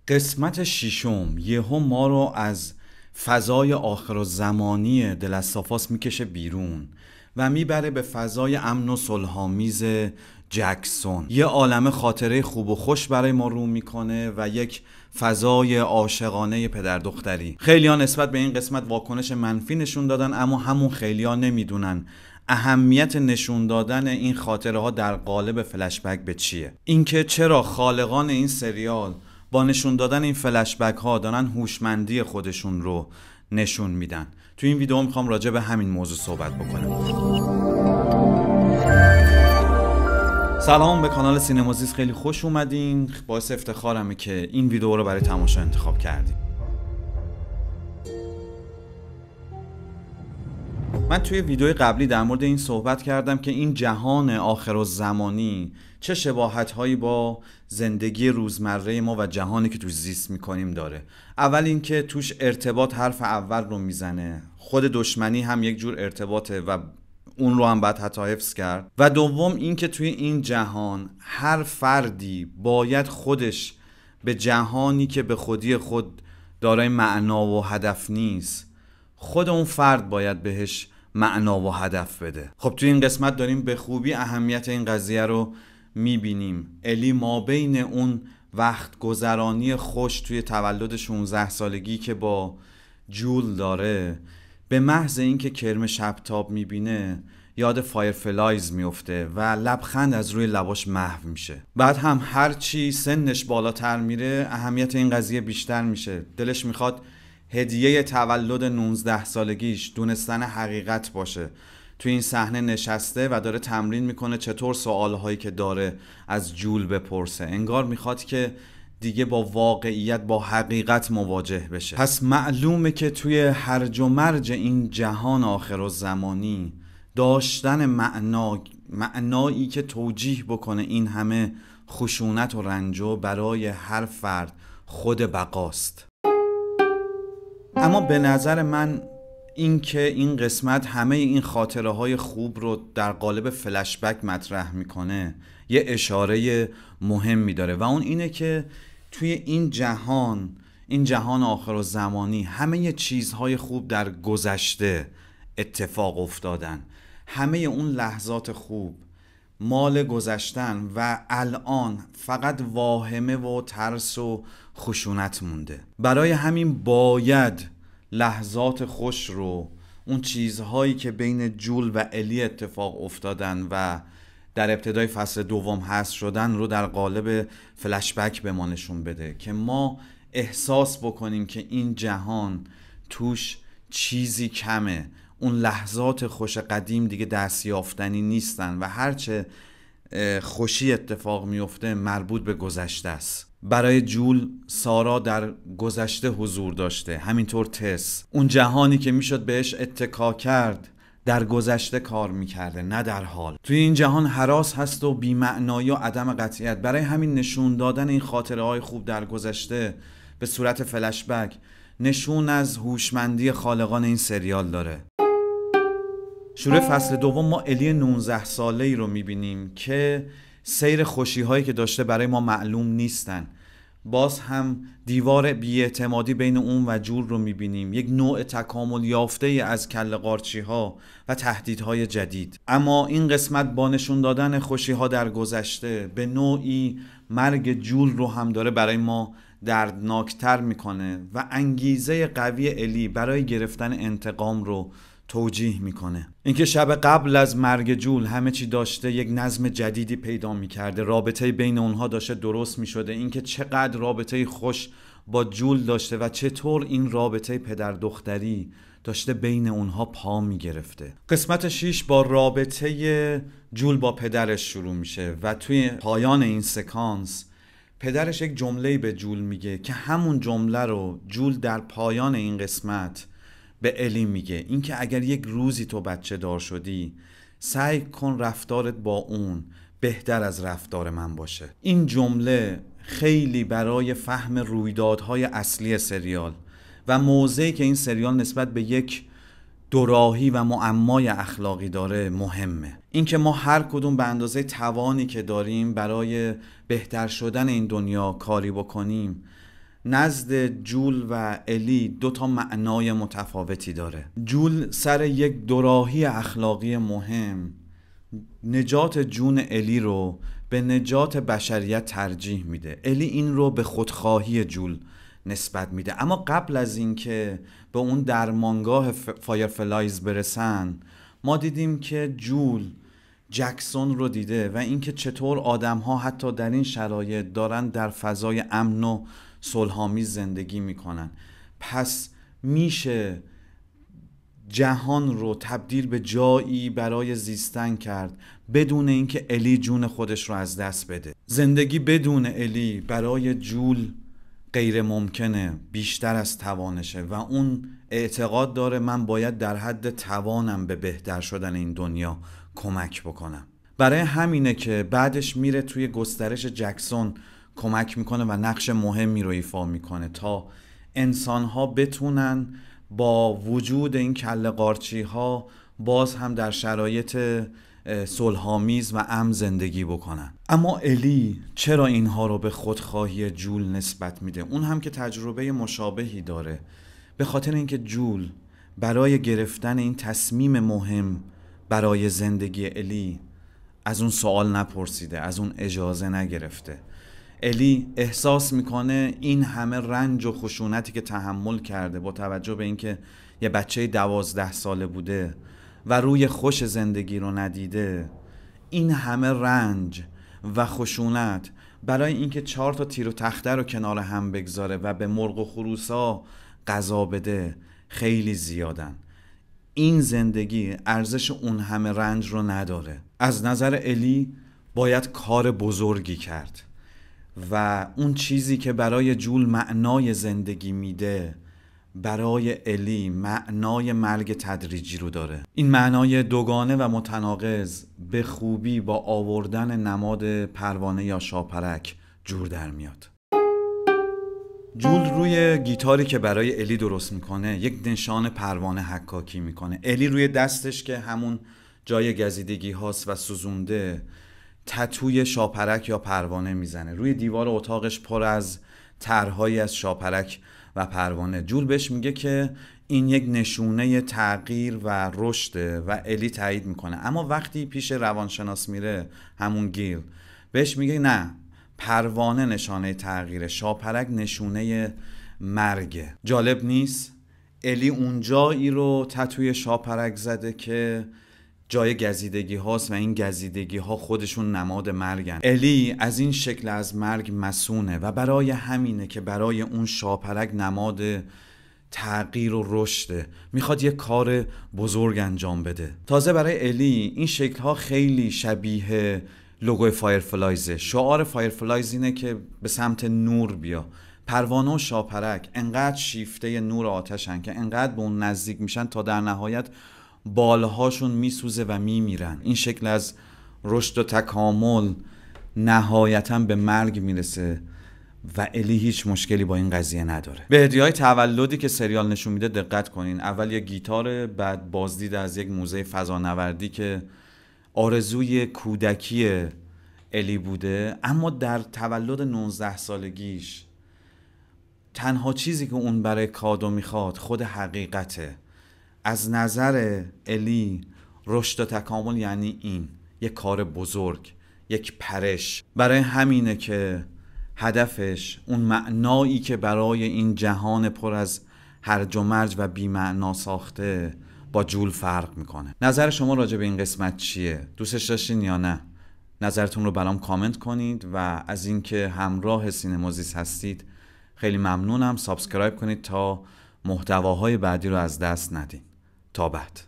قسمت ششم یهو ما رو از فضای آخرالزمانی دل از صافاس میکشه بیرون و میبره به فضای امن و صلح‌آمیز جکسون. یه عالمه خاطره خوب و خوش برای ما رو میکنه و یک فضای عاشقانه پدر دختری. خیلی‌ها نسبت به این قسمت واکنش منفی نشون دادن، اما همون خیلی‌ها نمیدونن اهمیت نشون دادن این خاطره ها در قالب فلشبک به چیه. اینکه چرا خالقان این سریال با نشون دادن این فلشبک ها دارن هوشمندی خودشون رو نشون میدن. تو این ویدیو میخوام راجع به همین موضوع صحبت بکنم. سلام به کانال سینمازیس، خیلی خوش اومدین. باعث افتخارمه که این ویدیو رو برای تماشا انتخاب کردیم. من توی ویدیوی قبلی در مورد این صحبت کردم که این جهان آخرالزمانی چه شباهت‌هایی با زندگی روزمره ما و جهانی که توش زیست می‌کنیم داره. اول اینکه توش ارتباط حرف اول رو میزنه، خود دشمنی هم یک جور ارتباطه و اون رو هم باید حتی حفظ کرد. و دوم اینکه توی این جهان هر فردی باید خودش به جهانی که به خودی خود دارای معنا و هدف نیست، خود اون فرد باید بهش معنا و هدف بده. خب توی این قسمت داریم به خوبی اهمیت این قضیه رو میبینیم. الی ما بین اون وقت گذرانی خوش توی تولد 16 سالگی که با جول داره، به محض اینکه کرم شبتاب میبینه یاد فایرفلایز میفته و لبخند از روی لباش محو میشه. بعد هم هرچی سنش بالاتر میره اهمیت این قضیه بیشتر میشه. دلش میخواد هدیه تولد 19 سالگیش دونستن حقیقت باشه. توی این صحنه نشسته و داره تمرین میکنه چطور سوالهایی که داره از جول بپرسه. انگار میخواد که دیگه با واقعیت، با حقیقت مواجه بشه. پس معلومه که توی هرج و مرج این جهان آخرالزمانی داشتن معنایی که توجیه بکنه این همه خشونت و رنجو برای هر فرد خود بقاست. اما به نظر من این که این قسمت همه این خاطره های خوب رو در قالب فلشبک مطرح میکنه یه اشاره مهمی داره و اون اینه که توی این جهان آخرالزمانی همه چیزهای خوب در گذشته اتفاق افتادن. همه اون لحظات خوب مال گذشتن و الان فقط واهمه و ترس و خشونت مونده. برای همین باید لحظات خوش رو، اون چیزهایی که بین جول و الی اتفاق افتادن و در ابتدای فصل دوم حذف شدن رو در قالب فلشبک به ما نشون بده که ما احساس بکنیم که این جهان توش چیزی کمه. اون لحظات خوش قدیم دیگه دستیافتنی نیستن و هرچه خوشی اتفاق میفته مربوط به گذشته است. برای جول سارا در گذشته حضور داشته، همینطور تس. اون جهانی که میشد بهش اتکا کرد در گذشته کار میکرده، نه در حال. توی این جهان هراس هست و بی‌معنایی و عدم قطعیت. برای همین نشون دادن این خاطره های خوب در گذشته به صورت فلشبک نشون از هوشمندی خالقان این سریال داره. شروع فصل دوم ما الی 19 ساله‌ای رو میبینیم که سیر خوشی هایی که داشته برای ما معلوم نیستن. باز هم دیوار بی‌اعتمادی بین اون و جول رو میبینیم، یک نوع تکامل یافته از کله قارچی ها و تهدیدهای جدید. اما این قسمت با نشون دادن خوشی ها در گذشته به نوعی مرگ جول رو هم داره برای ما دردناکتر میکنه و انگیزه قوی الی برای گرفتن انتقام رو توجیه میکنه. اینکه شب قبل از مرگ جول همه چی داشته یک نظم جدیدی پیدا میکرده، رابطه بین اونها داشته درست میشده، اینکه چقدر رابطه خوش با جول داشته و چطور این رابطه پدر دختری داشته بین اونها پا میگرفته. قسمت 6 با رابطه جول با پدرش شروع میشه و توی پایان این سکانس پدرش یک جمله به جول میگه که همون جمله رو جول در پایان این قسمت به الی میگه، اینکه اگر یک روزی تو بچه دار شدی سعی کن رفتارت با اون بهتر از رفتار من باشه. این جمله خیلی برای فهم رویدادهای اصلی سریال و موضعی که این سریال نسبت به یک دوراهی و معمای اخلاقی داره مهمه. اینکه ما هر کدوم به اندازه توانی که داریم برای بهتر شدن این دنیا کاری بکنیم نزد جول و الی دو تا معنای متفاوتی داره. جول سر یک دوراهی اخلاقی مهم نجات جون الی رو به نجات بشریت ترجیح میده. الی این رو به خودخواهی جول نسبت میده. اما قبل از اینکه به اون درمانگاه فایرفلایز برسن، ما دیدیم که جول جکسون رو دیده و اینکه چطور آدم‌ها حتی در این شرایط دارن در فضای امن و صلح‌آمیز زندگی میکنن. پس میشه جهان رو تبدیل به جایی برای زیستن کرد بدون اینکه الی جون خودش رو از دست بده. زندگی بدون الی برای جول غیر ممکنه، بیشتر از توانشه و اون اعتقاد داره من باید در حد توانم به بهتر شدن این دنیا کمک بکنم. برای همینه که بعدش میره توی گسترش جکسون کمک میکنه و نقش مهمی رو ایفا میکنه تا انسان‌ها بتونن با وجود این کله قارچی ها باز هم در شرایط صلح‌آمیز و امن زندگی بکنن. اما الی چرا اینها رو به خودخواهی جول نسبت میده؟ اون هم که تجربه مشابهی داره. به خاطر اینکه جول برای گرفتن این تصمیم مهم برای زندگی الی از اون سوال نپرسیده، از اون اجازه نگرفته. الی احساس میکنه این همه رنج و خشونتی که تحمل کرده با توجه به اینکه یه بچه 12 ساله بوده و روی خوش زندگی رو ندیده، این همه رنج و خشونت برای اینکه 4 تا تیر و تخته رو کنار هم بگذاره و به مرغ و خروسا غذا بده خیلی زیادن. این زندگی ارزش اون همه رنج رو نداره. از نظر الی باید کار بزرگی کرد و اون چیزی که برای جول معنای زندگی میده برای الی معنای مرگ تدریجی رو داره. این معنای دوگانه و متناقض به خوبی با آوردن نماد پروانه یا شاپرک جور در میاد. جول روی گیتاری که برای الی درست میکنه یک نشان پروانه حکاکی میکنه. الی روی دستش که همون جای گزیدگی هاست و سوزونده تتوی شاپرک یا پروانه میزنه. روی دیوار اتاقش پر از طرحهایی از شاپرک و پروانه. جول بهش میگه که این یک نشونه تغییر و رشده و الی تایید میکنه. اما وقتی پیش روانشناس میره، همون گیل، بهش میگه نه، پروانه نشانه تغییره، شاپرک نشونه مرگه. جالب نیست؟ الی اون جایی رو تتوی شاپرک زده که جای گزیدگی هاست و این گزیدگی ها خودشون نماد مرگن. الی از این شکل از مرگ مسونه و برای همینه که برای اون شاپرک نماد تغییر و رشده، میخواد یه کار بزرگ انجام بده. تازه برای الی این شکل ها خیلی شبیه لوگوی فایرفلایزه. شعار فایرفلایز اینه که به سمت نور بیا. پروانه و شاپرک انقدر شیفته نور آتشن که انقدر به اون نزدیک میشن تا در نهایت بالهاشون میسوزه و میمیرن. این شکل از رشد و تکامل نهایتاً به مرگ میرسه و الی هیچ مشکلی با این قضیه نداره. به هدیه‌های تولدی که سریال نشون میده دقت کنین. اول یه گیتار، بعد بازدید از یک موزه فضانوردی که آرزوی کودکی الی بوده، اما در تولد 19 سالگیش تنها چیزی که اون برای کادو میخواد خود حقیقته. از نظر الی رشد و تکامل یعنی این، یک کار بزرگ، یک پرش. برای همینه که هدفش اون معنایی که برای این جهان پر از هرج و مرج و بی‌معنا ساخته با جول فرق میکنه. نظر شما راجع به این قسمت چیه؟ دوستش داشتین یا نه؟ نظرتون رو برام کامنت کنید و از اینکه همراه سینمازیس هستید خیلی ممنونم. سابسکرایب کنید تا محتواهای بعدی رو از دست ندین. تا بعد.